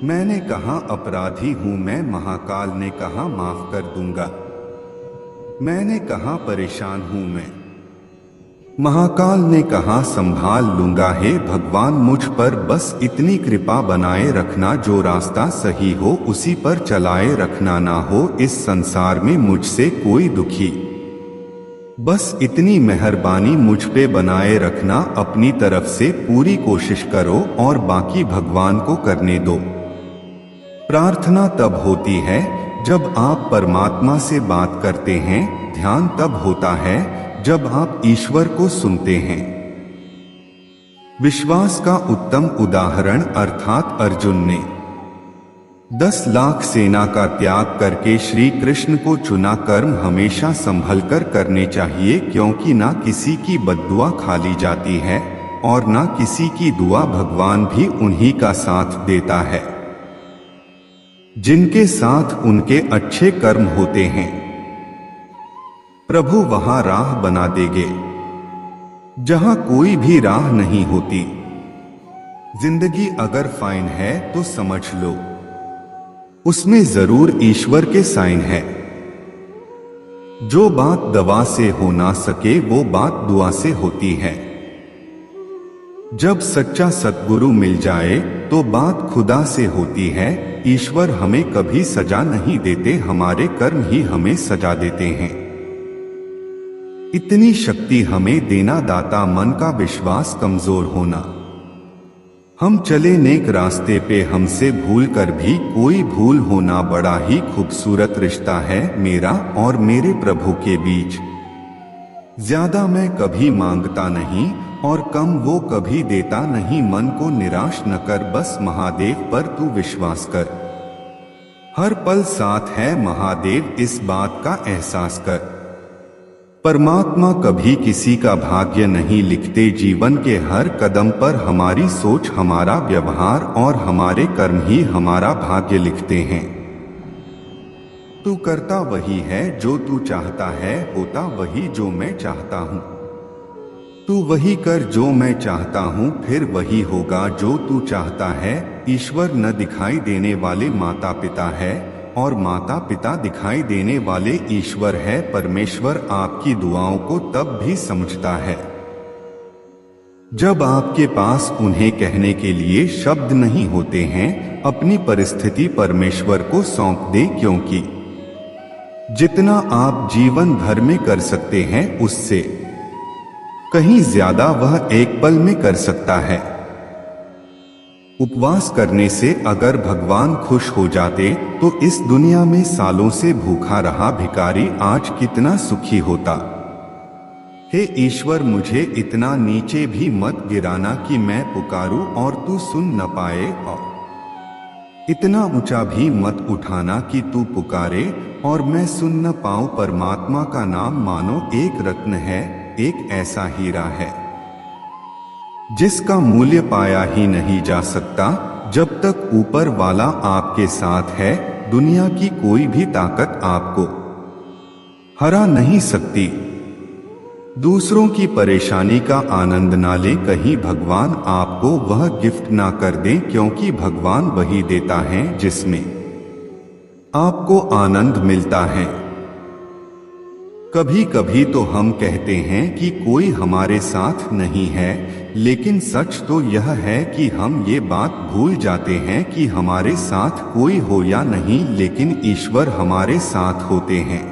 मैंने कहा अपराधी हूं मैं, महाकाल ने कहा माफ कर दूंगा। मैंने कहा परेशान हूं मैं, महाकाल ने कहा संभाल लूंगा। हे भगवान, मुझ पर बस इतनी कृपा बनाए रखना, जो रास्ता सही हो उसी पर चलाए रखना, ना हो इस संसार में मुझसे कोई दुखी। बस इतनी मेहरबानी मुझ पे बनाए रखना, अपनी तरफ से पूरी कोशिश करो और बाकी भगवान को करने दो। प्रार्थना तब होती है जब आप परमात्मा से बात करते हैं, ध्यान तब होता है जब आप ईश्वर को सुनते हैं। विश्वास का उत्तम उदाहरण अर्थात अर्जुन ने 10 लाख सेना का त्याग करके श्री कृष्ण को चुना। कर्म हमेशा संभल कर करने चाहिए, क्योंकि ना किसी की बद्दुआ खाली जाती है और ना किसी की दुआ, भगवान भी उन्हीं का साथ देता है जिनके साथ उनके अच्छे कर्म होते हैं। प्रभु वहां राह बना देंगे जहां कोई भी राह नहीं होती। जिंदगी अगर फाइन है तो समझ लो उसमें जरूर ईश्वर के साइन है। जो बात दवा से हो ना सके वो बात दुआ से होती है। जब सच्चा सद्गुरु मिल जाए तो बात खुदा से होती है। ईश्वर हमें कभी सजा नहीं देते, हमारे कर्म ही हमें सजा देते हैं। इतनी शक्ति हमें देना दाता, मन का विश्वास कमजोर होना। हम चले नेक रास्ते पे, हमसे भूल कर भी कोई भूल होना, बड़ा ही खूबसूरत रिश्ता है मेरा और मेरे प्रभु के बीच। ज्यादा मैं कभी मांगता नहीं और कम वो कभी देता नहीं। मन को निराश न कर, बस महादेव पर तू विश्वास कर। हर पल साथ है महादेव, इस बात का एहसास कर। परमात्मा कभी किसी का भाग्य नहीं लिखते, जीवन के हर कदम पर हमारी सोच, हमारा व्यवहार और हमारे कर्म ही हमारा भाग्य लिखते हैं। तू करता वही है जो तू चाहता है, होता वही जो मैं चाहता हूँ। तू वही कर जो मैं चाहता हूँ, फिर वही होगा जो तू चाहता है। ईश्वर न दिखाई देने वाले माता पिता है और माता पिता दिखाई देने वाले ईश्वर है। परमेश्वर आपकी दुआओं को तब भी समझता है जब आपके पास उन्हें कहने के लिए शब्द नहीं होते हैं। अपनी परिस्थिति परमेश्वर को सौंप दे, क्योंकि जितना आप जीवन भर में कर सकते हैं उससे कहीं ज्यादा वह एक पल में कर सकता है। उपवास करने से अगर भगवान खुश हो जाते तो इस दुनिया में सालों से भूखा रहा भिखारी आज कितना सुखी होता। हे ईश्वर, मुझे इतना नीचे भी मत गिराना कि मैं पुकारूं और तू सुन न पाए, और इतना ऊंचा भी मत उठाना कि तू पुकारे और मैं सुन न पाऊं। परमात्मा का नाम मानो एक रत्न है, एक ऐसा हीरा है जिसका मूल्य पाया ही नहीं जा सकता। जब तक ऊपर वाला आपके साथ है, दुनिया की कोई भी ताकत आपको हरा नहीं सकती। दूसरों की परेशानी का आनंद ना ले, कहीं भगवान आपको वह गिफ्ट ना कर दें, क्योंकि भगवान वही देता है जिसमें आपको आनंद मिलता है। कभी कभी तो हम कहते हैं कि कोई हमारे साथ नहीं है, लेकिन सच तो यह है कि हम ये बात भूल जाते हैं कि हमारे साथ कोई हो या नहीं, लेकिन ईश्वर हमारे साथ होते हैं।